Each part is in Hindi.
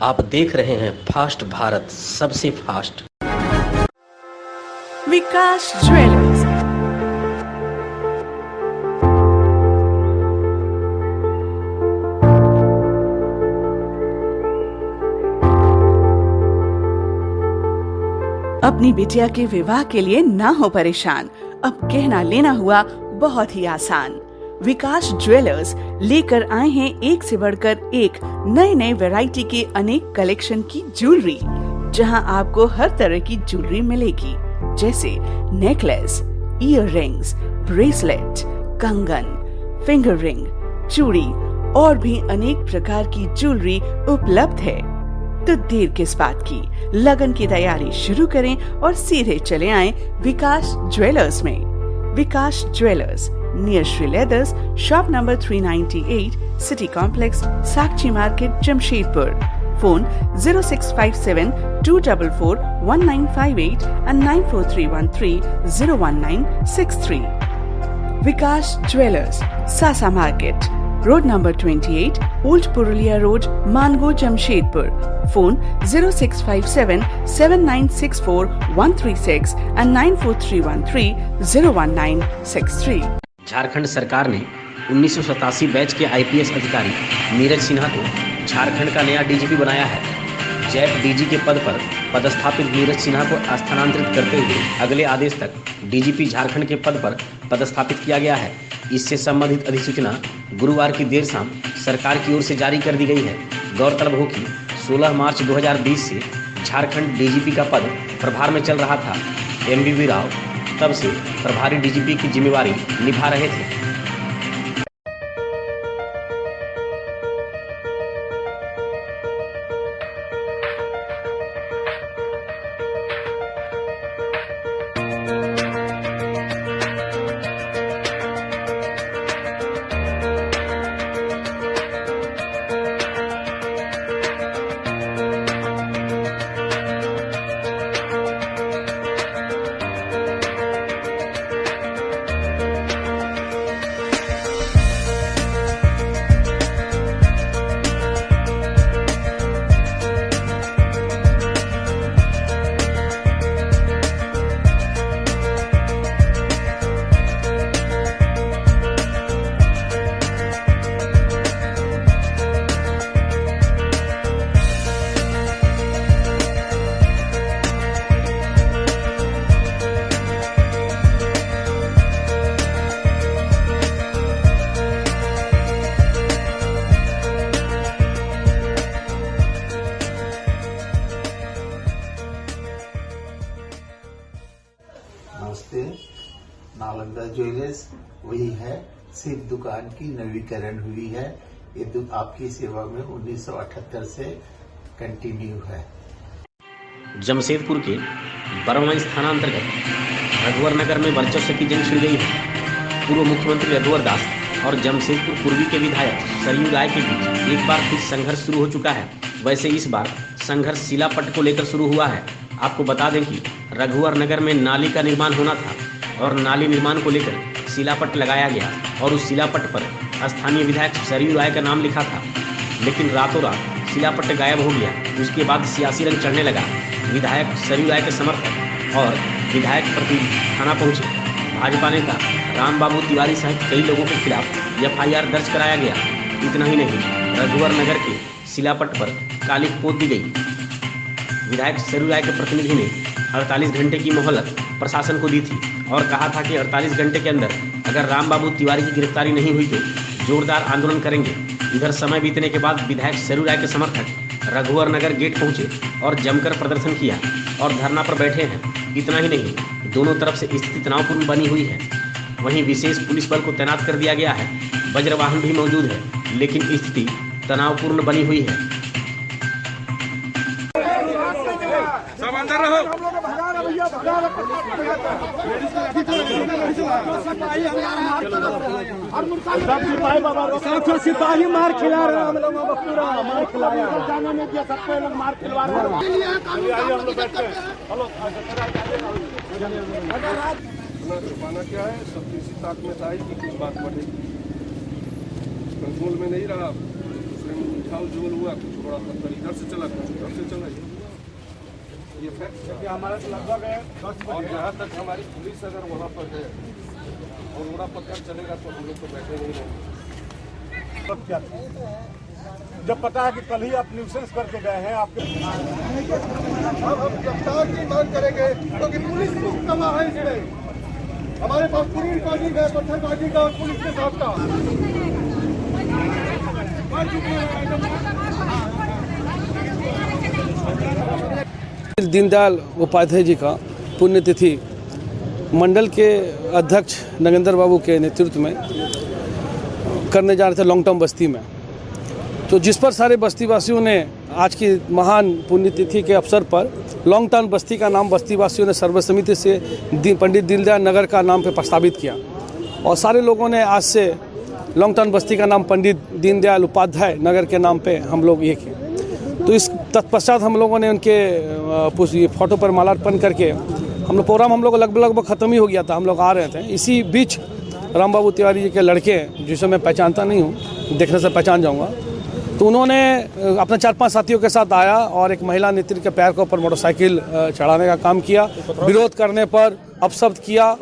आप देख रहे हैं फास्ट भारत, सबसे फास्ट। विकास ज्वेलर्स, अपनी बिटिया के विवाह के लिए ना हो परेशान, अब कहना लेना हुआ बहुत ही आसान। विकास ज्वेलर्स लेकर आए हैं एक से बढ़कर एक नए नए वैरायटी के अनेक कलेक्शन की ज्वेलरी, जहां आपको हर तरह की ज्वेलरी मिलेगी, जैसे नेकलेस, ईयर रिंग्स, ब्रेसलेट, कंगन, फिंगर रिंग, चूड़ी और भी अनेक प्रकार की ज्वेलरी उपलब्ध है। तो देर किस बात की, लगन की तैयारी शुरू करें और सीधे चले आएं विकास ज्वेलर्स में। Vikas jewellers, near Shri leathers, shop number 398, city complex, Sakshi market, Jamshedpur. Phone 0657 244 1958 and 94313 01963। Vikas jewellers, Sasa market, road number 28, old Purulia road, Mango, Jamshedpur. Phone 0657 7964 136 and 94313 01963। Jharkhand सरकार ने 1987 बैच के आईपीएस अधिकारी नीरज सिन्हा को झारखंड का नया डीजीपी बनाया है। जैप डीजी के पद पर पदस्थापित नीरज सिन्हा को स्थानांतरित करते हुए अगले आदेश तक डीजीपी झारखंड के पद पर पदस्थापित किया गया है। इससे संबंधित अधिसूचना गुरुवार की देर शाम सरकार की ओर से जारी कर दी गई है। गौरतलब हो कि 16 मार्च 2020 से झारखंड डीजीपी का पद प्रभार में चल रहा था। एमवीवी राव तब से प्रभारी डीजीपी की जिम्मेवारी निभा रहे थे। नमस्ते। नालंदा ज्वेलर्स वही है, सिर्फ दुकान की नवीकरण हुई है। ये आपकी सेवा में 1978 से कंटिन्यू है। जमशेदपुर के बरवाई स्थानांतर्गत रघुवर नगर में वर्चस्व की जंग छिड़ गई है। पूर्व मुख्यमंत्री रघुवर दास और जमशेदपुर पूर्वी के विधायक सरयू राय के बीच एक बार फिर संघर्ष शुरू हो चुका है। वैसे इस बार संघर्ष शिलापट्ट को लेकर शुरू हुआ है। आपको बता दें कि रघुवर नगर में नाली का निर्माण होना था और नाली निर्माण को लेकर शिलापट्ट लगाया गया और उस शिलापट्ट पर स्थानीय विधायक सरयू राय का नाम लिखा था, लेकिन रातों रात शिलापट्ट गायब हो गया। उसके बाद सियासी रंग चढ़ने लगा। विधायक सरयू राय के समर्थक और विधायक प्रतिनिधि थाना पहुंचे। भाजपा नेता राम बाबू तिवारी सहित कई लोगों के खिलाफ एफआईआर दर्ज कराया गया। इतना ही नहीं, रघुवर नगर के शिलापट्ट पर कालिख पोत दी गई। विधायक सरयू राय के प्रतिनिधि ने 48 घंटे की मोहलत प्रशासन को दी थी और कहा था कि 48 घंटे के अंदर अगर राम बाबू तिवारी की गिरफ्तारी नहीं हुई तो जोरदार आंदोलन करेंगे। इधर समय बीतने के बाद विधायक सरयू राय के समर्थक रघुवर नगर गेट पहुंचे और जमकर प्रदर्शन किया और धरना पर बैठे हैं। इतना ही नहीं, दोनों तरफ से स्थिति तनावपूर्ण बनी हुई है। वहीं विशेष पुलिस बल को तैनात कर दिया गया है। वज्र वाहन भी मौजूद है, लेकिन स्थिति तनावपूर्ण बनी हुई है। सब अंदर रहो। सिपाही मार खिला रहे हैं, हम लोग पूरा मार खिलाया, जाने नहीं दिया, सबको लोग मार खिलवा रहे हैं। छुपाना क्या है, सबकी ताक में था कि कुछ बात बढ़ेगी, कंट्रोल में नहीं रहा, उठाव जुगल हुआ, कुछ बड़ा पत्थर इधर से चला, कुछ उधर से चला। ये फैक्ट है कि हमारे से लगभग है 10 और जहाँ तक हमारी पुलिस अगर वहाँ पर है और बड़ा पत्थर चलेगा तो हम लोग तो बैठे नहीं रहेंगे। सब क्या जब पता है कि कल ही आप न्यूसेंस करके गए हैं आपके अब हम गिरफ्तार की मांग करेंगे क्योंकि पुलिस मुकदमा है इसमें। हमारे पास पूरी रिकॉर्डिंग है पत्थरबाजी का और पुलिस के साथ का। दीनदयाल उपाध्याय जी का पुण्यतिथि मंडल के अध्यक्ष नगेंद्र बाबू के नेतृत्व में करने जा रहे थे लॉन्ग टर्म बस्ती में, तो जिस पर सारे बस्ती वासियों ने आज की महान पुण्यतिथि के अवसर पर लॉन्ग टर्म बस्ती का नाम बस्ती वासियों ने सर्वसम्मति से पंडित दीनदयाल नगर का नाम पे प्रस्तावित किया और सारे लोगों ने आज से लॉन्ग टर्म बस्ती का नाम पंडित दीनदयाल उपाध्याय नगर के नाम पे हम लोग ये किए। तो इस तत्पश्चात हम लोगों ने उनके फोटो पर मालार्पण करके हम लोग प्रोग्राम लगभग ख़त्म ही हो गया था, हम लोग आ रहे थे। इसी बीच राम बाबू तिवारी जी के लड़के, जिसे मैं पहचानता नहीं हूँ, देखने से पहचान जाऊँगा, तो उन्होंने अपने 4-5 साथियों के साथ आया और एक महिला नेत्री के पैर के ऊपर मोटरसाइकिल चढ़ाने का काम किया। विरोध करने पर अपशब्द किया,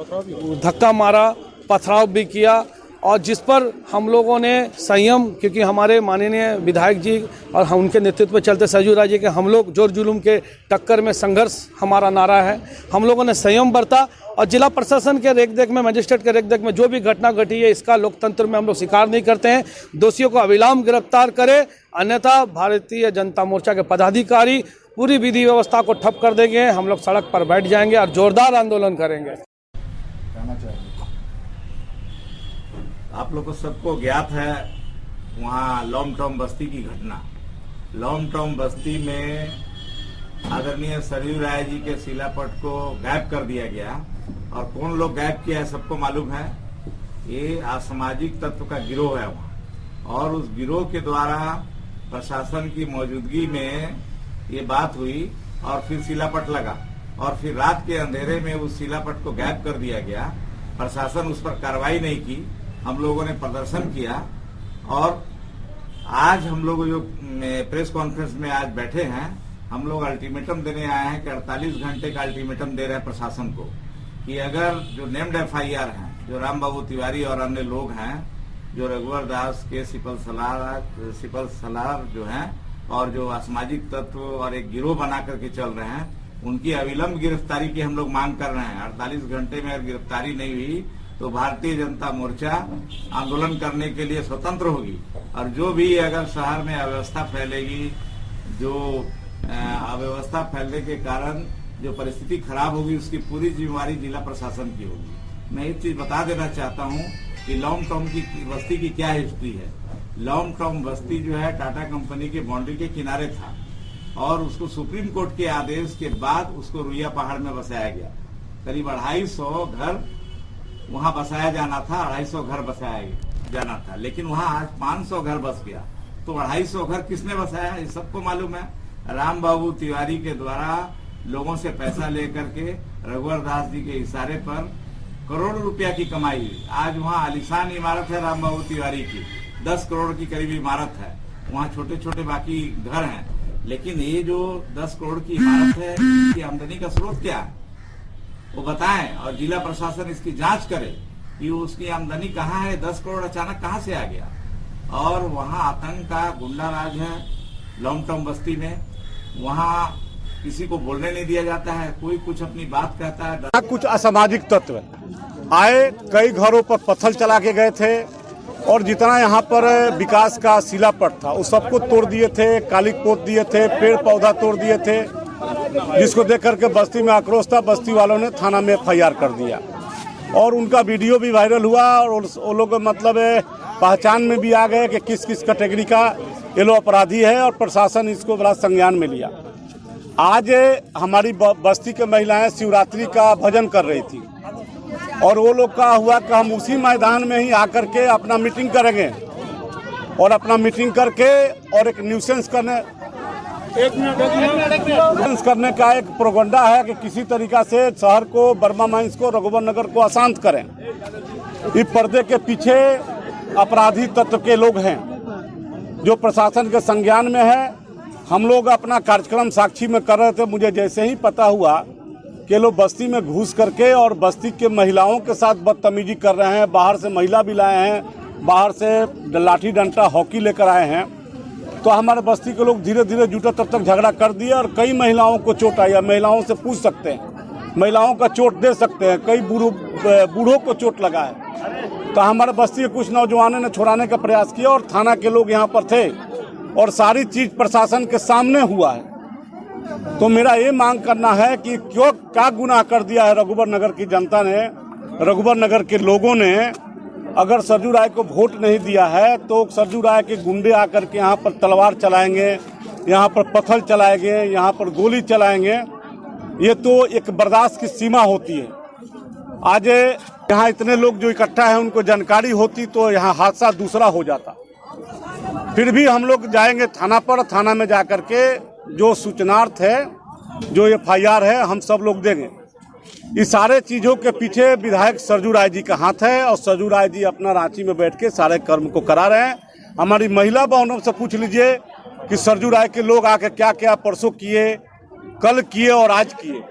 धक्का मारा, पथराव भी किया और जिस पर हम लोगों ने संयम, क्योंकि हमारे माननीय विधायक जी और हम उनके नेतृत्व में चलते सरयू राय जी के हम लोग जोर जुलूम के टक्कर में संघर्ष हमारा नारा है, हम लोगों ने संयम बरता और जिला प्रशासन के रेखदेख में, मजिस्ट्रेट के रेखदेख में जो भी घटना घटी है इसका लोकतंत्र में हम लोग स्वीकार नहीं करते हैं। दोषियों को अविलंब गिरफ्तार करें, अन्यथा भारतीय जनता मोर्चा के पदाधिकारी पूरी विधि व्यवस्था को ठप कर देंगे। हम लोग सड़क पर बैठ जाएंगे और जोरदार आंदोलन करेंगे। आप लोग को सबको ज्ञात है वहाँ लॉन्ग टर्म बस्ती की घटना। लॉन्ग टर्म बस्ती में आदरणीय सरयू राय जी के शिलापट को गायब कर दिया गया और कौन लोग गायब किया है सबको मालूम है। ये असामाजिक तत्व का गिरोह है वहाँ और उस गिरोह के द्वारा प्रशासन की मौजूदगी में ये बात हुई और फिर शिलापट लगा और फिर रात के अंधेरे में उस शिलापट को गायब कर दिया गया। प्रशासन उस पर कार्रवाई नहीं की, हम लोगों ने प्रदर्शन किया और आज हम लोग जो प्रेस कॉन्फ्रेंस में आज बैठे हैं, हम लोग अल्टीमेटम देने आए हैं कि 48 घंटे का अल्टीमेटम दे रहे हैं प्रशासन को कि अगर जो नेम्ड FIR हैं, जो राम बाबू तिवारी और अन्य लोग हैं, जो रघुवर दास के सिपल सलार जो हैं और जो असामाजिक तत्व और एक गिरोह बना करके चल रहे हैं, उनकी अविलंब गिरफ्तारी की हम लोग मांग कर रहे हैं। 48 घंटे में अगर गिरफ्तारी नहीं हुई तो भारतीय जनता मोर्चा आंदोलन करने के लिए स्वतंत्र होगी और जो भी अगर शहर में अव्यवस्था फैलेगी, जो अव्यवस्था फैलने के कारण जो परिस्थिति खराब होगी, उसकी पूरी जिम्मेवारी जिला प्रशासन की होगी। मैं एक चीज बता देना चाहता हूं कि लॉन्ग टर्म की बस्ती की क्या हिस्ट्री है। लॉन्ग टर्म बस्ती जो है टाटा कंपनी के बाउंड्री के किनारे था और उसको सुप्रीम कोर्ट के आदेश के बाद उसको रुइया पहाड़ में बसाया गया। करीब 250 घर वहां बसाया जाना था, 250 घर बसाया जाना था, लेकिन वहां आज 500 घर बस गया। तो 250 घर किसने बसाया ये सबको मालूम है। राम बाबू तिवारी के द्वारा लोगों से पैसा लेकर के रघुवर दास जी के इशारे पर करोड़ों रुपया की कमाई हुई। आज वहाँ आलीशान इमारत है राम बाबू तिवारी की, 10 करोड़ की करीब इमारत है। वहाँ छोटे छोटे बाकी घर हैं, लेकिन ये जो 10 करोड़ की इमारत है, इसकी आमदनी का स्रोत क्या है वो बताएं और जिला प्रशासन इसकी जांच करे कि उसकी आमदनी कहाँ है। 10 करोड़ अचानक कहाँ से आ गया। और वहाँ आतंक का गुंडा राज है लॉन्ग टर्म बस्ती में, वहाँ किसी को बोलने नहीं दिया जाता है, कोई कुछ अपनी बात कहता है। कुछ असामाजिक तत्व आए, कई घरों पर पत्थर चला के गए थे और जितना यहाँ पर विकास का शिलापट था उस सबको तोड़ दिए थे, कालिक पोत दिए थे, पेड़ पौधा तोड़ दिए थे, जिसको देख करके बस्ती में आक्रोश था। बस्ती वालों ने थाना में FIR कर दिया और उनका वीडियो भी वायरल हुआ और वो लोग मतलब पहचान में भी आ गए कि किस किस कैटेगरी का ये लोग अपराधी है और प्रशासन इसको बड़ा संज्ञान में लिया। आज हमारी बस्ती के महिलाएं शिवरात्रि का भजन कर रही थी और वो लोग का हुआ कि हम उसी मैदान में ही आकर के अपना मीटिंग करेंगे और अपना मीटिंग करके और एक न्यूसेंस करने का एक प्रोगंडा है कि किसी तरीका से शहर को, बर्मा माइंस को, रघुवर नगर को अशांत करें। इस पर्दे के पीछे अपराधी तत्व के लोग हैं जो प्रशासन के संज्ञान में है। हम लोग अपना कार्यक्रम साक्षी में कर रहे थे, मुझे जैसे ही पता हुआ कि लोग बस्ती में घुस करके और बस्ती के महिलाओं के साथ बदतमीजी कर रहे हैं, बाहर से महिला भी लाए हैं, बाहर से लाठी डंडा हॉकी लेकर आए हैं, तो हमारे बस्ती के लोग धीरे धीरे जुटे, तब तक झगड़ा कर दिए और कई महिलाओं को चोट आई। महिलाओं से पूछ सकते हैं, महिलाओं का चोट दे सकते हैं, कई बूढ़ों को चोट लगा है। तो हमारे बस्ती के कुछ नौजवानों ने छुड़ाने का प्रयास किया और थाना के लोग यहाँ पर थे और सारी चीज प्रशासन के सामने हुआ है। तो मेरा ये मांग करना है कि क्यों क्या गुनाह कर दिया है रघुवर नगर की जनता ने, रघुवर नगर के लोगों ने। अगर सरजू राय को वोट नहीं दिया है तो सरजू राय के गुंडे आकर के यहाँ पर तलवार चलाएंगे, यहाँ पर पत्थर चलाएंगे, यहाँ पर गोली चलाएंगे। ये तो एक बर्दाश्त की सीमा होती है। आज यहाँ इतने लोग जो इकट्ठा है उनको जानकारी होती तो यहाँ हादसा दूसरा हो जाता। फिर भी हम लोग जाएंगे थाना पर, थाना में जाकर के जो सूचनार्थ है, जो FIR है, हम सब लोग देंगे। इस सारे चीजों के पीछे विधायक सरजू राय जी का हाथ है और सरजू राय जी अपना रांची में बैठ के सारे कर्म को करा रहे हैं। हमारी महिला बहनों से पूछ लीजिए कि सरजू राय के लोग आके क्या क्या परसों किए, कल किए और आज किए।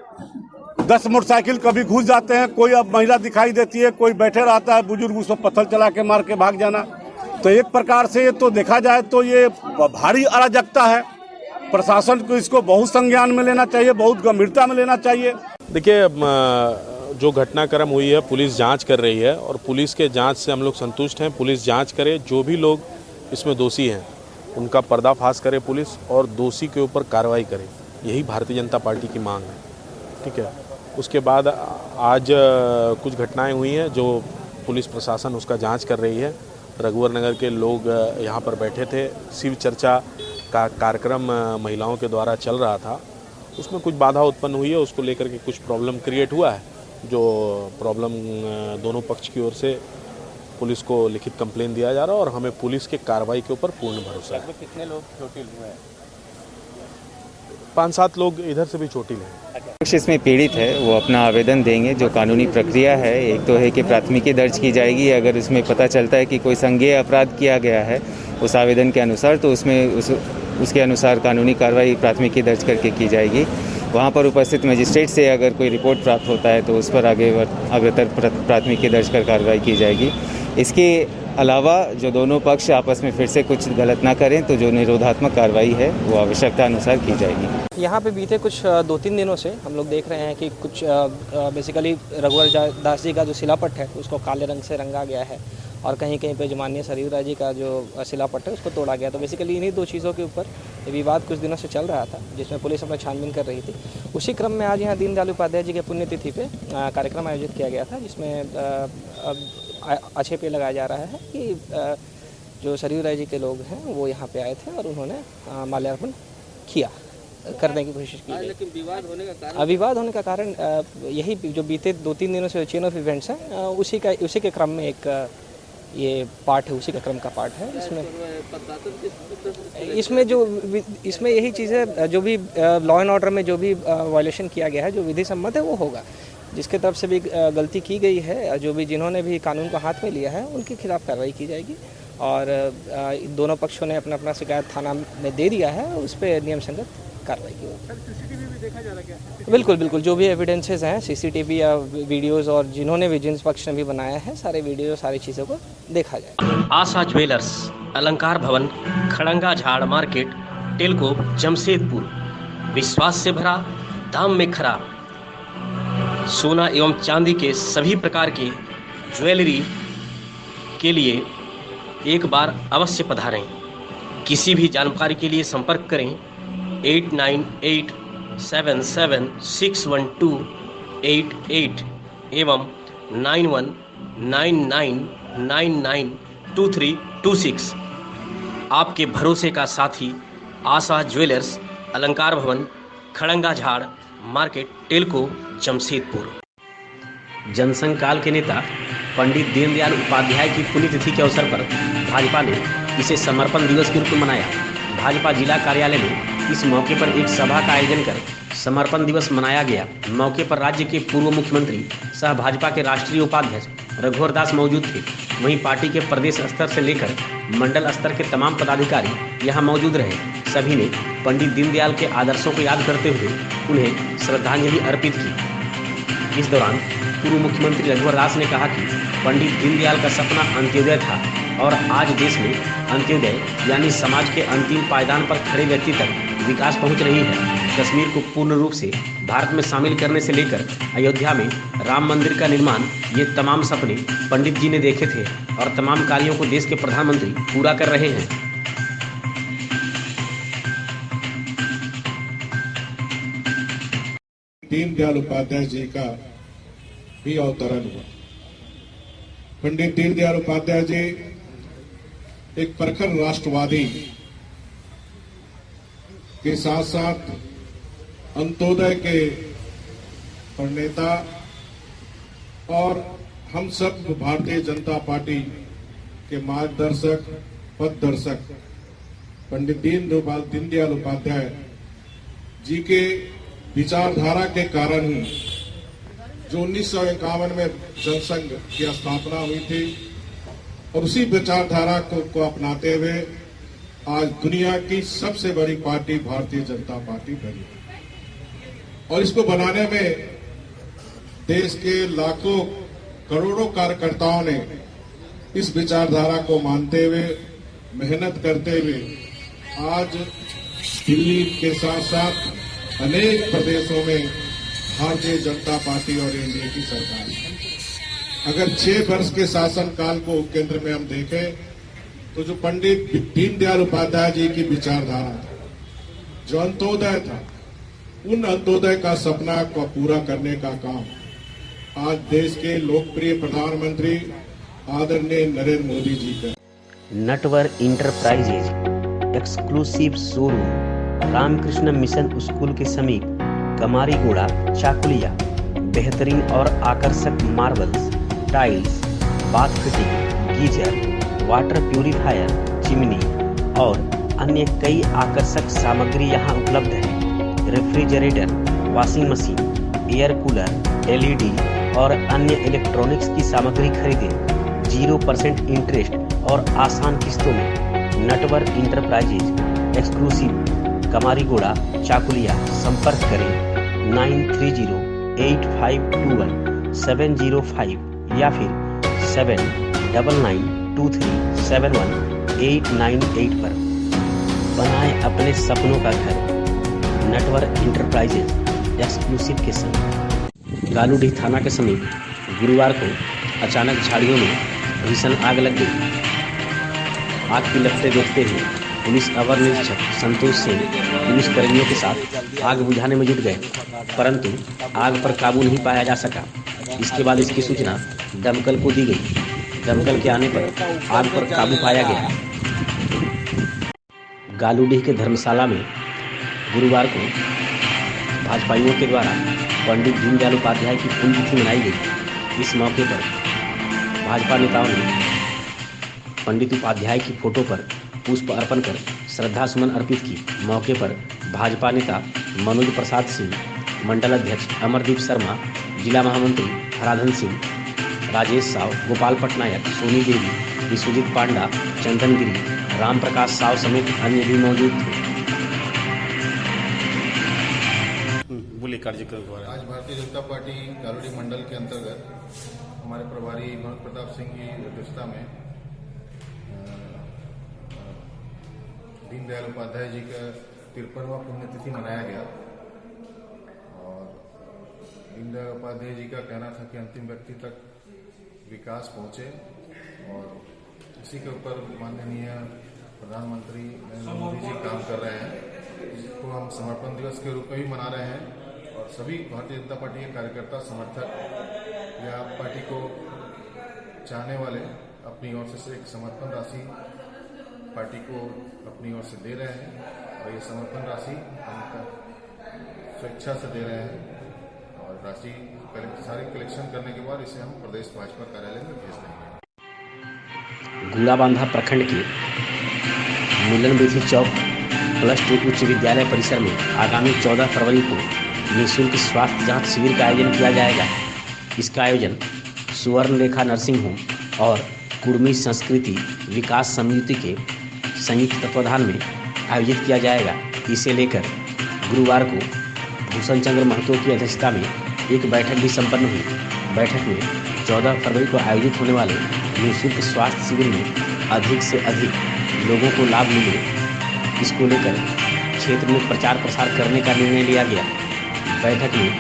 10 मोटरसाइकिल कभी घुस जाते हैं, कोई अब महिला दिखाई देती है, कोई बैठे रहता है बुजुर्ग, उसको पत्थर चला के मार के भाग जाना। तो एक प्रकार से ये तो देखा जाए तो ये भारी अराजकता है। प्रशासन को इसको बहुत संज्ञान में लेना चाहिए, बहुत गंभीरता में लेना चाहिए। देखिए, जो घटनाक्रम हुई है पुलिस जांच कर रही है और पुलिस के जांच से हम लोग संतुष्ट हैं। पुलिस जांच करे, जो भी लोग इसमें दोषी हैं उनका पर्दाफाश करे पुलिस और दोषी के ऊपर कार्रवाई करे। यही भारतीय जनता पार्टी की मांग है। ठीक है, उसके बाद आज कुछ घटनाएं हुई हैं जो पुलिस प्रशासन उसका जांच कर रही है। रघुवर नगर के लोग यहाँ पर बैठे थे, शिव चर्चा का कार्यक्रम महिलाओं के द्वारा चल रहा था, उसमें कुछ बाधा उत्पन्न हुई है। उसको लेकर के कुछ प्रॉब्लम क्रिएट हुआ है, जो प्रॉब्लम दोनों पक्ष की ओर से पुलिस को लिखित कंप्लेन दिया जा रहा है और हमें पुलिस के कार्रवाई के ऊपर पूर्ण भरोसा है। कितने लोग चोटिल हुए हैं? 5-7 लोग इधर से भी चोटिल हैं। इसमें पीड़ित है वो अपना आवेदन देंगे। जो कानूनी प्रक्रिया है, एक तो है कि प्राथमिकी दर्ज की जाएगी। अगर उसमें पता चलता है कि कोई संज्ञेय अपराध किया गया है उस आवेदन के अनुसार, तो उसमें उसके अनुसार कानूनी कार्रवाई प्राथमिकी दर्ज करके की जाएगी। वहाँ पर उपस्थित मजिस्ट्रेट से अगर कोई रिपोर्ट प्राप्त होता है तो उस पर अग्रतर प्राथमिकी दर्ज कर कार्रवाई की जाएगी। इसके अलावा जो दोनों पक्ष आपस में फिर से कुछ गलत ना करें तो जो निरोधात्मक कार्रवाई है वो आवश्यकता अनुसार की जाएगी। यहाँ पे बीते कुछ 2-3 दिनों से हम लोग देख रहे हैं कि कुछ बेसिकली रघुवर दास जी का जो शिलापट है उसको काले रंग से रंगा गया है और कहीं कहीं पे जो माननीय सरयू राय जी का जो शिलापट है उसको तोड़ा गया। तो बेसिकली इन्हीं 2 चीज़ों के ऊपर ये विवाद कुछ दिनों से चल रहा था, जिसमें पुलिस अपना छानबीन कर रही थी। उसी क्रम में आज यहाँ दीनदयाल उपाध्याय जी के पुण्यतिथि पे कार्यक्रम आयोजित किया गया था, जिसमें आक्षेप लगाया जा रहा है कि जो सरयू राय जी के लोग हैं वो यहाँ पे आए थे और उन्होंने माल्यार्पण किया करने की कोशिश की। लेकिन विवाद होने का कारण यही जो बीते 2-3 दिनों से चेन ऑफ इवेंट्स हैं उसी के क्रम में एक ये पार्ट है, उसी का क्रम का पार्ट है। इसमें यही चीज़ें जो भी लॉ एंड ऑर्डर में जो भी वायलेशन किया गया है, जो विधि सम्मत है वो होगा। जिसके तरफ से भी गलती की गई है, जो भी जिन्होंने भी कानून को हाथ में लिया है उनके खिलाफ कार्रवाई की जाएगी और दोनों पक्षों ने अपना अपना शिकायत थाना में दे दिया है, उस पर नियम संगत कार्रवाई की होगी। सीसीटीवी भी देखा जा रहा है? बिल्कुल, जो भी एविडेंसेस हैं, सीसीटीवी या वीडियोस और जिन्होंने भी जिन पक्ष ने भी बनाया है, सारे वीडियो सारी चीज़ों को देखा जाए। आशा ज्वेलर्स, अलंकार भवन, खड़ंगा झाड़ मार्केट, टेलको, जमशेदपुर। विश्वास से भरा, दाम में खरा, सोना एवं चांदी के सभी प्रकार के ज्वेलरी के लिए एक बार अवश्य पधारें। किसी भी जानकारी के लिए संपर्क करें 8987761288 एवं 9199992326। आपके भरोसे का साथी आशा ज्वेलर्स, अलंकार भवन, खड़ंगा झाड़ मार्केट, टेलको, जमशेदपुर। जनसंघ काल के नेता पंडित दीनदयाल उपाध्याय की पुण्यतिथि के अवसर पर भाजपा ने इसे समर्पण दिवस के रूप में मनाया। भाजपा जिला कार्यालय में इस मौके पर एक सभा का आयोजन कर समर्पण दिवस मनाया गया। मौके पर राज्य के पूर्व मुख्यमंत्री सह भाजपा के राष्ट्रीय उपाध्यक्ष रघुवर दास मौजूद थे। वहीं पार्टी के प्रदेश स्तर से लेकर मंडल स्तर के तमाम पदाधिकारी यहां मौजूद रहे। सभी ने पंडित दीनदयाल के आदर्शों को याद करते हुए उन्हें श्रद्धांजलि अर्पित की। इस दौरान पूर्व मुख्यमंत्री रघुवर दास ने कहा कि पंडित दीनदयाल का सपना अंत्योदय था और आज देश में अंत्योदय यानी समाज के अंतिम पायदान पर खड़े व्यक्ति तक विकास पहुंच रही है। कश्मीर को पूर्ण रूप से भारत में शामिल करने से लेकर अयोध्या में राम मंदिर का निर्माण, ये तमाम सपने पंडित जी ने देखे थे और तमाम कार्यों को देश के प्रधानमंत्री पूरा कर रहे हैं। दीनदयाल उपाध्याय जी का भी अवतरण हुआ। पंडित दीनदयाल उपाध्याय जी एक प्रखर राष्ट्रवादी के साथ साथ अंत्योदय के प्रणेता और हम सब भारतीय जनता पार्टी के मार्गदर्शक पथदर्शक पंडित दीनदयाल उपाध्याय जी के विचारधारा के कारण ही जो 1951 में जनसंघ की स्थापना हुई थी और उसी विचारधारा को अपनाते हुए आज दुनिया की सबसे बड़ी पार्टी भारतीय जनता पार्टी बनी और इसको बनाने में देश के लाखों करोड़ों कार्यकर्ताओं ने इस विचारधारा को मानते हुए मेहनत करते हुए आज दिल्ली के साथ साथ अनेक प्रदेशों में भारतीय जनता पार्टी और एनडीए की सरकार है। अगर 6 वर्ष के शासन काल को केंद्र में हम देखें तो जो पंडित दीनदयाल उपाध्याय जी की विचारधारा था, जो अंत्योदय था, उन अंत्योदय का सपना को पूरा करने का काम आज देश के लोकप्रिय प्रधानमंत्री आदरणीय नरेंद्र मोदी जी का। Natwar enterprises exclusive showroom Ramakrishna Mission School के समीप कमारीगोड़ा चाकुलिया बेहतरीन और आकर्षक marbles, tiles, bath fitting, geyser, water purifier, chimney और अन्य कई आकर्षक सामग्री यहां उपलब्ध है। Refrigerator, washing machine, air cooler, LED और अन्य इलेक्ट्रॉनिक्स की सामग्री खरीदें 0% इंटरेस्ट और आसान किस्तों में। Natwar enterprises exclusive Kamarigoda Chakulia. संपर्क करें 9308521705 या फिर 7992371898 पर। बनाएं अपने सपनों का घर नटवर इंटरप्राइजेज एक्सक्लूसिव के संग। गालूडीह थाना के समीप गुरुवार को अचानक झाड़ियों में भीषण आग लग गई। आग की लपटें देखते हुए पुलिस अवर निरीक्षक संतोष सिंह पुलिस कर्मियों के साथ आग बुझाने में जुट गए, परंतु आग पर काबू नहीं पाया जा सका। इसके बाद इसकी सूचना दमकल को दी गई। दमकल के आने पर आग पर काबू पाया गया। गालूडीह के धर्मशाला में गुरुवार को भाजपाइयों के द्वारा पंडित दीनदयाल उपाध्याय की पुण्यतिथि मनाई गई। इस मौके पर भाजपा नेताओं ने पंडित उपाध्याय की फोटो पर पुष्प अर्पण कर श्रद्धा सुमन अर्पित की। मौके पर भाजपा नेता मनोज प्रसाद सिंह, मंडल अध्यक्ष अमरदीप शर्मा, जिला महामंत्री हराधन सिंह, राजेश साव, गोपाल पटनायक, सोनी देवी, विश्वजीत पांडा, चंदन गिरी, राम प्रकाश साव समेत अन्य भी मौजूद थे। आज भारतीय जनता पार्टी गालूडीह मंडल के अंतर्गत हमारे प्रभारी मनोज प्रताप सिंह की अध्यक्षता में दीनदयाल उपाध्याय जी का 53वां पुण्यतिथि मनाया गया। और दीनदयाल उपाध्याय जी का कहना था कि अंतिम व्यक्ति तक विकास पहुंचे और इसी के ऊपर माननीय प्रधानमंत्री नरेंद्र मोदी जी काम कर रहे हैं। इसको हम समर्पण दिवस के रूप में भी मना रहे हैं और सभी भारतीय जनता पार्टी के कार्यकर्ता, समर्थक या पार्टी को चाहने वाले अपनी ओर से एक समर्पण राशि पार्टी को अपनी ओर से दे रहे हैं और ये समर्पण राशि हम स्वेच्छा से दे रहे हैं और राशि सारी कलेक्शन करने के बाद इसे हम प्रदेश भाजपा कार्यालय में भेज देंगे। गुड़ाबांधा प्रखंड के मिलन बेथी चौक +2 उच्च विद्यालय परिसर में आगामी 14 फरवरी को निःशुल्क स्वास्थ्य जांच शिविर का आयोजन किया जाएगा। इसका आयोजन सुवर्णरेखा नर्सिंग होम और कुर्मी संस्कृति विकास समिति के संयुक्त तत्वाधान में आयोजित किया जाएगा। इसे लेकर गुरुवार को भूषण चंद्र महतो की अध्यक्षता में एक बैठक भी संपन्न हुई। बैठक में 14 फरवरी को आयोजित होने वाले निःशुल्क स्वास्थ्य शिविर में अधिक से अधिक लोगों को लाभ मिले, इसको लेकर क्षेत्र में प्रचार प्रसार करने का निर्णय लिया गया। बैठक में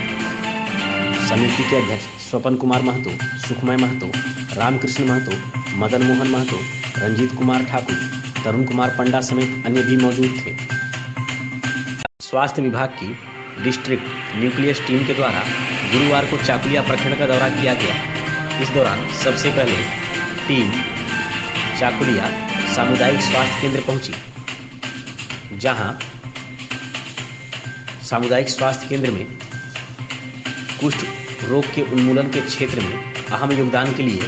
समिति के अध्यक्ष स्वपन कुमार महतो, सुखमय महतो, रामकृष्ण महतो, मदन मोहन महतो, रंजीत कुमार ठाकुर, तरुण कुमार पंडा समेत अन्य भी मौजूद थे। स्वास्थ्य विभाग की डिस्ट्रिक्ट न्यूक्लियस टीम के द्वारा गुरुवार को चाकुलिया प्रखंड का दौरा किया गया। इस दौरान सबसे पहले टीम चाकुलिया सामुदायिक स्वास्थ्य केंद्र पहुंची, जहां सामुदायिक स्वास्थ्य केंद्र में कुष्ठ रोग के उन्मूलन के क्षेत्र में अहम योगदान के लिए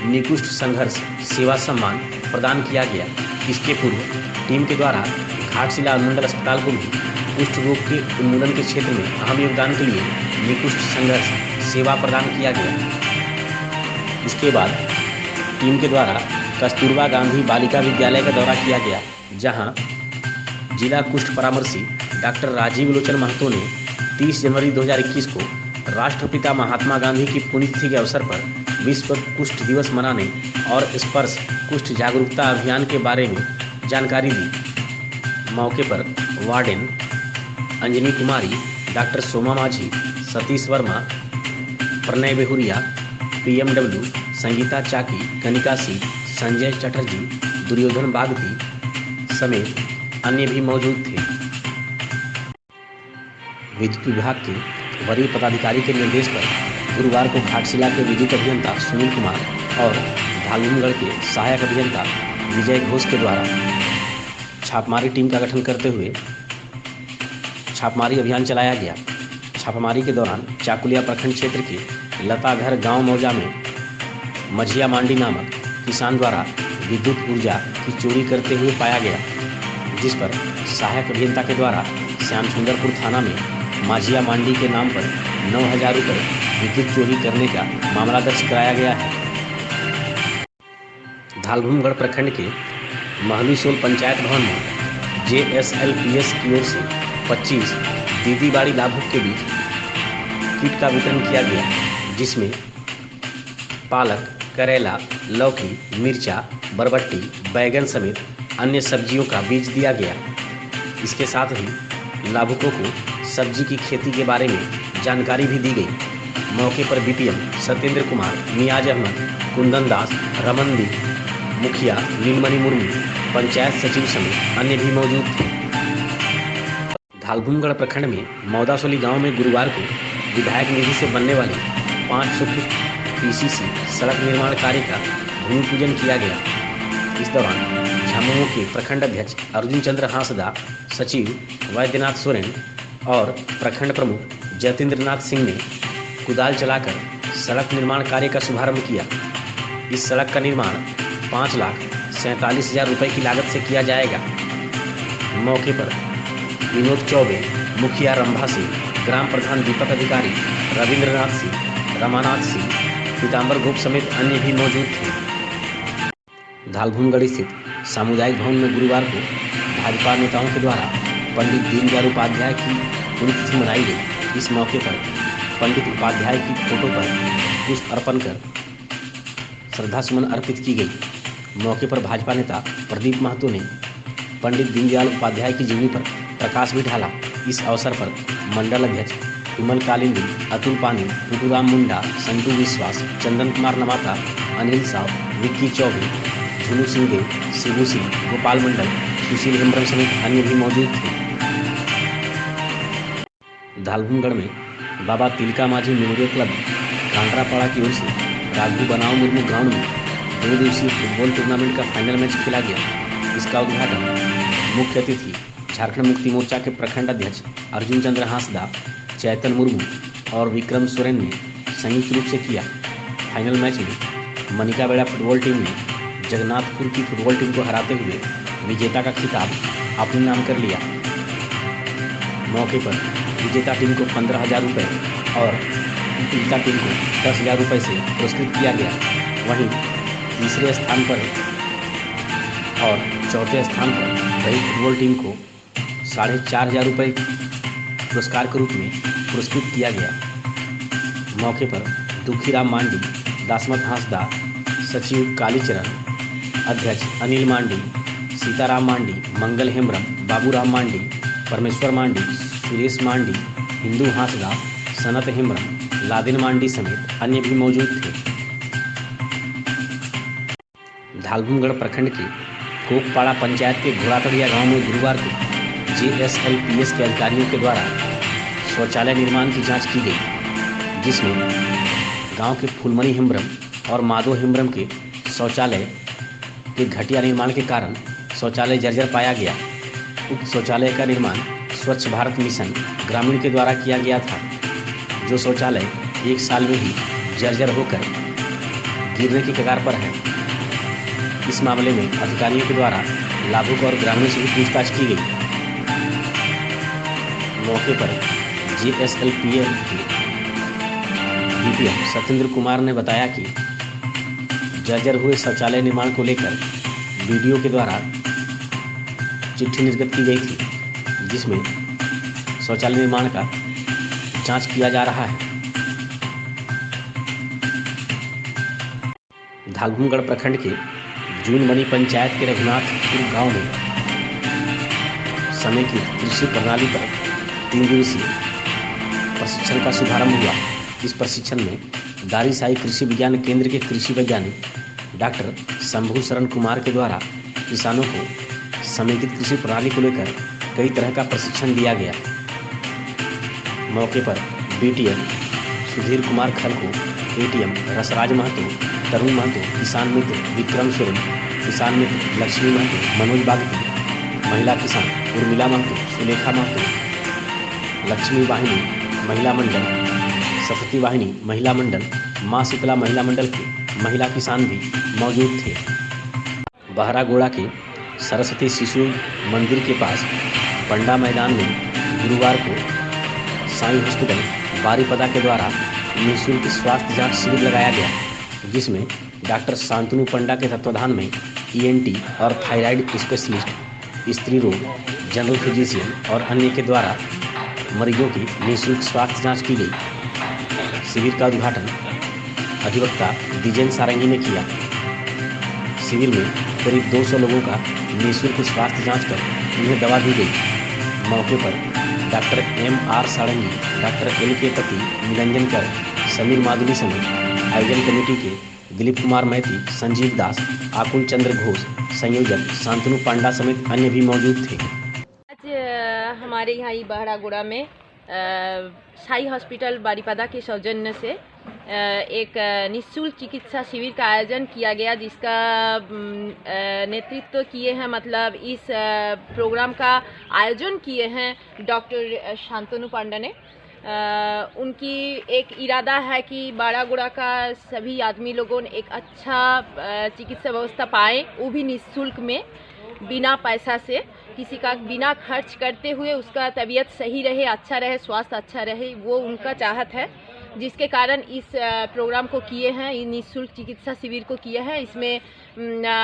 निकुष्ठ संघर्ष सेवा सम्मान प्रदान किया गया। इसके पूर्व टीम के द्वारा घाटशिला अनुमंडल अस्पताल को भी कुष्ठ रोग के उन्मूलन के क्षेत्र में अहम योगदान के लिए निकुष्ठ संघर्ष सेवा प्रदान किया गया। इसके बाद टीम के द्वारा कस्तूरबा गांधी बालिका विद्यालय का दौरा किया गया, जहां जिला कुष्ठ परामर्शी डॉक्टर राजीव लोचन महतो ने 30 जनवरी 2021 को राष्ट्रपिता महात्मा गांधी की पुण्यतिथि के अवसर पर विश्व कुष्ठ दिवस मनाने और स्पर्श कुष्ठ जागरूकता अभियान के बारे में जानकारी दी। मौके पर वार्डन अंजनी कुमारी, डॉक्टर सोमा माझी, सतीश वर्मा, प्रणय बेहुरिया, PMW, संगीता चाकी, कनिका सिंह, संजय चटर्जी, दुर्योधन बागती समेत अन्य भी मौजूद थे। विद्युत विभाग के वरीय पदाधिकारी के निर्देश पर गुरुवार को घाटशिला के विद्युत अभियंता सुनील कुमार और धालूनगढ़ के सहायक अभियंता विजय घोष के द्वारा छापामारी टीम का गठन करते हुए छापामारी अभियान चलाया गया। छापामारी के दौरान चाकुलिया प्रखंड क्षेत्र के लताघर गांव मौजा में मझिया मांडी नामक किसान द्वारा विद्युत ऊर्जा की चोरी करते हुए पाया गया, जिस पर सहायक अभियंता के द्वारा श्यामसुंदरपुर थाना में माझिया मांडी के नाम पर 9,000 रुपये विद्युत चोरी करने का मामला दर्ज कराया गया है। धालभूमगढ़ प्रखंड के महलीसोल पंचायत भवन में JSLPS की ओर से 25 दीदी बाड़ी लाभुक के बीच किट का वितरण किया गया, जिसमें पालक, करेला, लौकी, मिर्चा, बरबट्टी, बैगन समेत अन्य सब्जियों का बीज दिया गया। इसके साथ ही लाभुकों को सब्जी की खेती के बारे में जानकारी भी दी गई। मौके पर BPM सत्येंद्र कुमार, नियाज अहमद, कुंदन दास, रमनदीप, मुखिया नीलमणि मुर्मू, पंचायत सचिव समेत अन्य भी मौजूद थे। धालभूमगढ़ प्रखंड में मौदासोली गांव में गुरुवार को विधायक निधि से बनने वाली 500 फीट PCC सड़क निर्माण कार्य का भूमि पूजन किया गया। इस दौरान झामुमो के प्रखंड अध्यक्ष अर्जुन चंद्र हांसदा, सचिव वैद्यनाथ सोरेन और प्रखंड प्रमुख जतेंद्र नाथ सिंह ने कुदाल चलाकर सड़क निर्माण कार्य का शुभारंभ किया। इस सड़क का निर्माण 5,47,000 रुपये की लागत से किया जाएगा। मौके पर विनोद चौबे, मुखिया रंभा सिंह, ग्राम प्रधान दीपक अधिकारी, रविंद्रनाथ सिंह, रमानाथ सिंह, पीताम्बर गोप समेत अन्य भी मौजूद थे। धालभूमगढ़ स्थित सामुदायिक भवन में गुरुवार को भाजपा नेताओं के द्वारा पंडित दीनदयाल उपाध्याय की पुण्यतिथि मनाई गई। इस मौके पर पंडित उपाध्याय की फोटो पर पुष्प अर्पण कर श्रद्धासुमन अर्पित की गई। मौके पर भाजपा नेता प्रदीप महतो ने पंडित दीनदयाल उपाध्याय की जीवनी पर प्रकाश भी डाला। इस अवसर पर मंडल अध्यक्ष विमल कालिंदी, अतुल पानी, पुटूराम मुंडा, संजू विश्वास, चंदन कुमार नमाता, अनिल साव, विक्की चौबे, झुनू सिंहदेव, शिबू सिंह, गोपाल मंडल, सुशील हेम्ब्रम समेत अन्य भी मौजूद थे। धालभूमगढ़ में बाबा तिलका माझी मेमोरियल क्लब कांड्रापाड़ा की ओर से राजू बनाव मुर्मू ग्राउंड में 2 दिवसीय फुटबॉल टूर्नामेंट का फाइनल मैच खेला गया। इसका उद्घाटन मुख्य अतिथि झारखंड मुक्ति मोर्चा के प्रखंड अध्यक्ष अर्जुन चंद्र हांसदा, चैतन मुर्मू और विक्रम सोरेन ने संयुक्त रूप से किया। फाइनल मैच में मनिकाबेड़ा फुटबॉल टीम ने जगन्नाथपुर की फुटबॉल टीम को हराते हुए विजेता का खिताब अपने नाम कर लिया। मौके पर विजेता टीम को 15,000 रुपये और पीड़िता टीम को 10,000 रुपये से पुरस्कृत किया गया। वहीं तीसरे स्थान पर और चौथे स्थान पर रही फुटबॉल टीम को 4,500 रुपये पुरस्कार के रूप में पुरस्कृत किया गया। मौके पर दुखीराम मांडी, दासमत हांसदा, सचिव कालीचरण, अध्यक्ष अनिल मांडी, सीताराम मांडी, मंगल हेम्ब्रम, बाबूराम मांडी, परमेश्वर मांडी, सुरेश मांडी, हिंदू हांसदा, सनत हेम्ब्रम, लादेन मांडी समेत अन्य भी मौजूद थे। धालभूमगढ़ प्रखंड के कोकपाड़ा पंचायत के घोड़ातड़िया गांव में गुरुवार को JSLPS के अधिकारियों के द्वारा शौचालय निर्माण की जांच की गई, जिसमें गांव के फुलमणि हेम्ब्रम और माधो हेम्ब्रम के शौचालय के घटिया निर्माण के कारण शौचालय जर्जर पाया गया। उक्त शौचालय का निर्माण स्वच्छ भारत मिशन ग्रामीण के द्वारा किया गया था, जो शौचालय 1 साल में ही जर्जर होकर गिरने की कगार पर है। इस मामले में अधिकारियों के द्वारा लाभुक और ग्रामीणों से भी पूछताछ की गई। मौके पर JSLPS के DPM सत्येंद्र कुमार ने बताया कि जर्जर हुए शौचालय निर्माण को लेकर BDO के द्वारा चिट्ठी निर्गत की गई थी, जिसमें शौचालय निर्माण का जांच किया जा रहा है। धालभूमगढ़ प्रखंड के जूनमनी पंचायत के रघुनाथपुर गांव में समेकित कृषि प्रणाली पर 3 दिवसीय प्रशिक्षण का शुभारंभ हुआ। इस प्रशिक्षण में दारीसाई कृषि विज्ञान केंद्र के कृषि वैज्ञानिक डॉक्टर शंभू शरण कुमार के द्वारा किसानों को समेकित कृषि प्रणाली को लेकर कई तरह का प्रशिक्षण दिया गया। मौके पर BTM सुधीर कुमार खलको, ATM रसराज महतो, तरुण महतो, किसान मित्र विक्रम सोरेन, किसान मित्र लक्ष्मी महतो, मनोज बागती, महिला किसान उर्मिला महतो, सुलेखा महतो, लक्ष्मी वाहिनी महिला मंडल, सरस्वती वाहिनी महिला मंडल, माँ शीतला महिला मंडल के महिला किसान भी मौजूद थे। बहरागोड़ा के सरस्वती शिशु मंदिर के पास पंडा मैदान में गुरुवार को साईं हॉस्पिटल बारीपदा के द्वारा निःशुल्क स्वास्थ्य जांच शिविर लगाया गया, जिसमें डॉक्टर शांतनु पंडा के तत्वाधान में ENT और थायराइड स्पेशलिस्ट, स्त्री रोग, जनरल फिजिशियन और अन्य के द्वारा मरीजों की निःशुल्क स्वास्थ्य जांच की गई। शिविर का उद्घाटन अधिवक्ता दिजेन सारंगी ने किया। शिविर में करीब 200 लोगों का निःशुल्क स्वास्थ्य जांच कर उन्हें दवा दी गई। मौके पर डॉक्टर MR सारंगी, डॉक्टर LK पति, निरंजन कर, समीर माधुरी समेत आयोजन कमेटी के दिलीप कुमार मैती, संजीव दास, आकुल चंद्र घोष, संयोजक शांतनु पांडा समेत अन्य भी मौजूद थे। आज हमारे यहाँ बहरागोड़ा में साई हॉस्पिटल बारीपदा के सौजन्य से एक निःशुल्क चिकित्सा शिविर का आयोजन किया गया, जिसका नेतृत्व किए हैं, मतलब इस प्रोग्राम का आयोजन किए हैं डॉक्टर शांतनु पांडा ने। उनकी एक इरादा है कि बहरागोड़ा का सभी आदमी लोगों ने एक अच्छा चिकित्सा व्यवस्था पाएं, वो भी निःशुल्क में, बिना पैसा से, किसी का बिना खर्च करते हुए उसका तबीयत सही रहे, अच्छा रहे, स्वास्थ्य अच्छा रहे, वो उनका चाहत है, जिसके कारण इस प्रोग्राम को किए हैं, निःशुल्क चिकित्सा शिविर को किए हैं। इसमें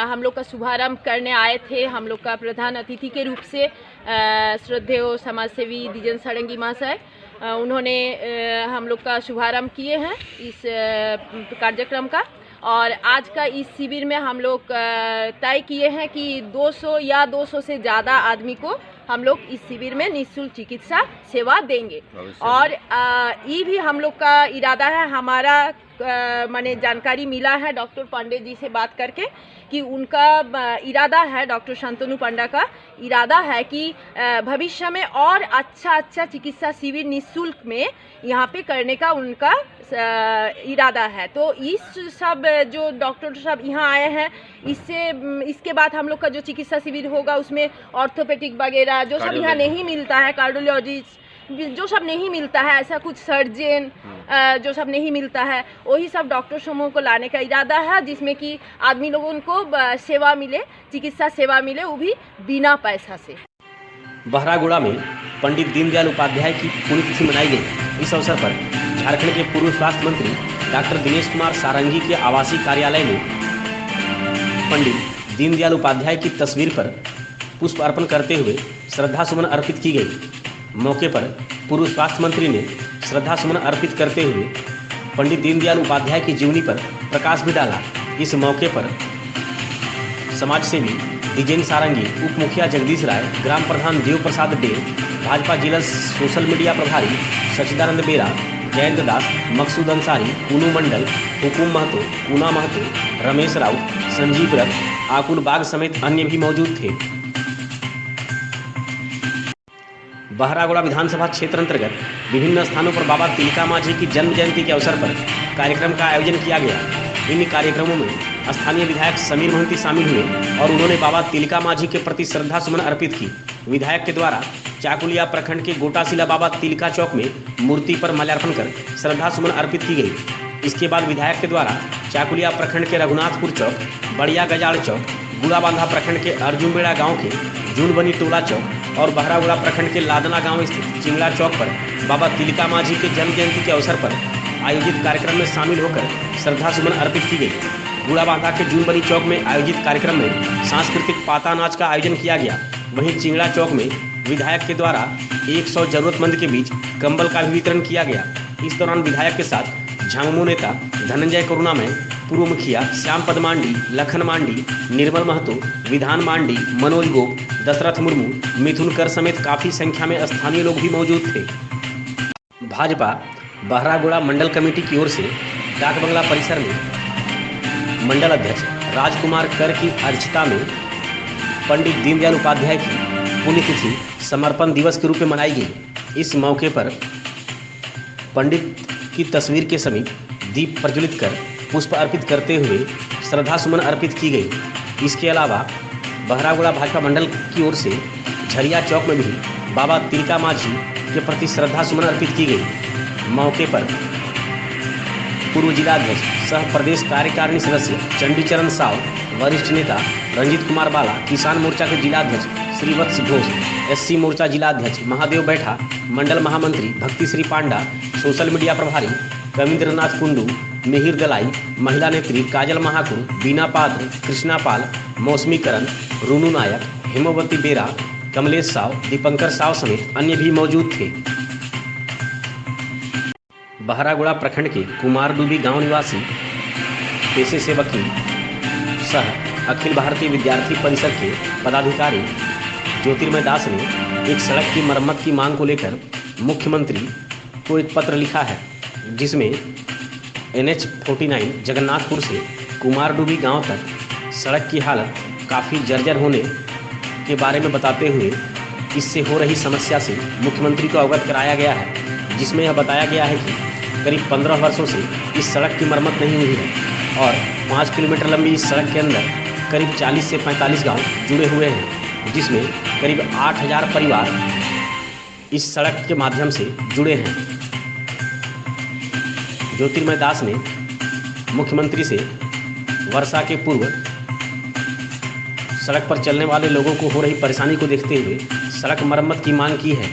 हम लोग का शुभारंभ करने आए थे हम लोग का प्रधान अतिथि के रूप से श्रद्धेय समाजसेवी दिजेन सारंगी महाशय। उन्होंने हम लोग का शुभारंभ किए हैं इस कार्यक्रम का। और आज का इस शिविर में हम लोग तय किए हैं कि 200 या 200 से ज़्यादा आदमी को हम लोग इस शिविर में निःशुल्क चिकित्सा सेवा देंगे। और ये भी हम लोग का इरादा है, हमारा माने जानकारी मिला है डॉक्टर पांडे जी से बात करके कि उनका इरादा है, डॉक्टर शांतनु पांडा का इरादा है कि भविष्य में और अच्छा चिकित्सा शिविर निःशुल्क में यहाँ पे करने का उनका इरादा है। तो इस सब जो डॉक्टर सब यहाँ आए हैं, इसके बाद हम लोग का जो चिकित्सा शिविर होगा उसमें ऑर्थोपेडिक वगैरह जो सब यहाँ नहीं मिलता है, कार्डियोलॉजिस्ट जो सब नहीं मिलता है, ऐसा कुछ सर्जन जो सब नहीं मिलता है, वही सब डॉक्टर समूह को लाने का इरादा है, जिसमें कि आदमी लोगों को सेवा मिले, चिकित्सा सेवा मिले, वो भी बिना पैसा से। बहरागोड़ा में पंडित दीनदयाल उपाध्याय की पुण्यतिथि मनाई गई। इस अवसर पर झारखंड के पूर्व स्वास्थ्य मंत्री डॉक्टर दिनेश कुमार सारंगी के आवासीय कार्यालय में पंडित दीनदयाल उपाध्याय की तस्वीर पर पुष्प अर्पण करते हुए श्रद्धा सुमन अर्पित की गई। मौके पर पूर्व स्वास्थ्य मंत्री ने श्रद्धा सुमन अर्पित करते हुए पंडित दीनदयाल उपाध्याय की जीवनी पर प्रकाश भी डाला। इस मौके पर समाज सेवी दिजेन सारंगी, उप मुखिया जगदीश राय, ग्राम प्रधान देव प्रसाद डे, भाजपा जिला सोशल मीडिया प्रभारी सचिदानंद बेरा, जयंत दास, मकसूद अंसारी, पूनू मंडल, हुकुम महतो, पूना महतो, रमेश राउत, संजीव रथ, आकुल बाग समेत अन्य भी मौजूद थे। बहरागोड़ा विधानसभा क्षेत्र अंतर्गत विभिन्न स्थानों पर बाबा तिलका मांझी की जन्म जयंती के अवसर पर कार्यक्रम का आयोजन किया गया। इन कार्यक्रमों में स्थानीय विधायक समीर महंती शामिल हुए और उन्होंने बाबा तिलका मांझी के प्रति श्रद्धा सुमन अर्पित की। विधायक के द्वारा चाकुलिया प्रखंड के गोटाशिला बाबा तिलका चौक में मूर्ति पर माल्यार्पण कर श्रद्धा सुमन अर्पित की गई। इसके बाद विधायक के द्वारा चाकुलिया प्रखंड के रघुनाथपुर चौक, बढ़िया गजाड़ चौक, गुड़ाबांधा प्रखंड के अर्जुनबेड़ा गांव के जूनबनी टोला चौक और बहरागोड़ा प्रखंड के लादना गांव स्थित चिंगला चौक पर बाबा तिलका मांझी के जन्म जयंती के अवसर पर आयोजित कार्यक्रम में शामिल होकर श्रद्धा सुमन अर्पित की गई। गुड़ाबांधा के जूनबनी चौक में आयोजित कार्यक्रम में सांस्कृतिक पाता नाच का आयोजन किया गया। वहीं चिंगला चौक में विधायक के द्वारा 100 जरूरतमंद के बीच कंबल का भी वितरण किया गया। इस दौरान विधायक के साथ झामुमो नेता धनंजय करुणामय, पूर्व मुखिया श्याम पद मांडी, लखन मांडी, निर्मल महतो, विधान मांडी, मनोज गोप, दशरथ मुर्मू, मिथुन कर समेत काफी संख्या में स्थानीय लोग भी मौजूद थे। भाजपा बहरागोड़ा मंडल कमेटी की ओर से डाक बंगला परिसर में मंडल अध्यक्ष राजकुमार कर की अध्यक्षता में पंडित दीनदयाल उपाध्याय की पुण्यतिथि समर्पण दिवस के रूप में मनाई गई। इस मौके पर पंडित की तस्वीर के समीप दीप प्रज्वलित कर पुष्प अर्पित करते हुए श्रद्धा सुमन अर्पित की गई। इसके अलावा बहरागोड़ा भाजपा मंडल की ओर से झरिया चौक में भी बाबा तिलका मांझी के प्रति श्रद्धा सुमन अर्पित की गई। मौके पर पूर्व जिलाध्यक्ष सह प्रदेश कार्यकारिणी सदस्य चंडीचरण साव, वरिष्ठ नेता रंजीत कुमार बाला, किसान मोर्चा के जिलाध्यक्ष श्रीवत्स घोष, एससी मोर्चा जिलाध्यक्ष महादेव बैठा, मंडल महामंत्री भक्तिश्री पांडा, सोशल मीडिया प्रभारी कविंद्रनाथ कुंडू, मिहिर दलाई, महिला नेत्री काजल महाकुर, बीना पात्र, कृष्णा पाल, मौसमी करण, रूनू नायक, हेमवती बेरा, कमलेश साव, दीपंकर साव समेत अन्य भी मौजूद थे। बहरागोड़ा प्रखंड के कुमारडूबी गांव निवासी पेशे से वकील सह अखिल भारतीय विद्यार्थी परिषद के पदाधिकारी ज्योतिर्मय दास ने एक सड़क की मरम्मत की मांग को लेकर मुख्यमंत्री को एक पत्र लिखा है, जिसमें NH 49 जगन्नाथपुर से कुमारडूबी गांव तक सड़क की हालत काफ़ी जर्जर होने के बारे में बताते हुए इससे हो रही समस्या से मुख्यमंत्री को अवगत कराया गया है, जिसमें यह बताया गया है कि करीब 15 वर्षों से इस सड़क की मरम्मत नहीं हुई है और 5 किलोमीटर लंबी इस सड़क के अंदर करीब 40 से 45 गांव जुड़े हुए हैं, जिसमें करीब 8000 परिवार इस सड़क के माध्यम से जुड़े हैं। ज्योतिर्मय दास ने मुख्यमंत्री से वर्षा के पूर्व सड़क पर चलने वाले लोगों को हो रही परेशानी को देखते हुए सड़क मरम्मत की मांग की है।